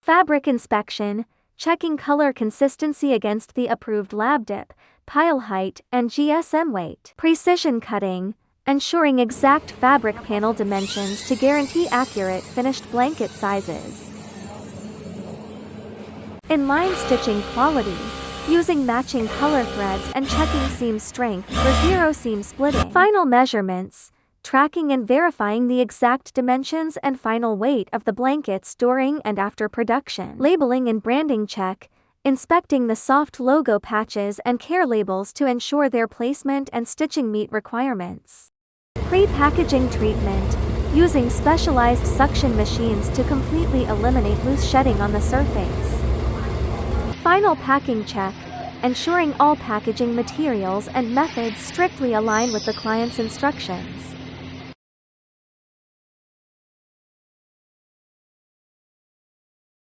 Fabric inspection, checking color consistency against the approved lab dip, pile height, and GSM weight. Precision cutting, ensuring exact fabric panel dimensions to guarantee accurate finished blanket sizes. Inline stitching quality, using matching color threads and checking seam strength for zero seam splitting. Final measurements, tracking and verifying the exact dimensions and final weight of the blankets during and after production. Labeling and branding check, inspecting the soft logo patches and care labels to ensure their placement and stitching meet requirements. Pre-packaging treatment, using specialized suction machines to completely eliminate loose shedding on the surface. Final packing check, ensuring all packaging materials and methods strictly align with the client's instructions.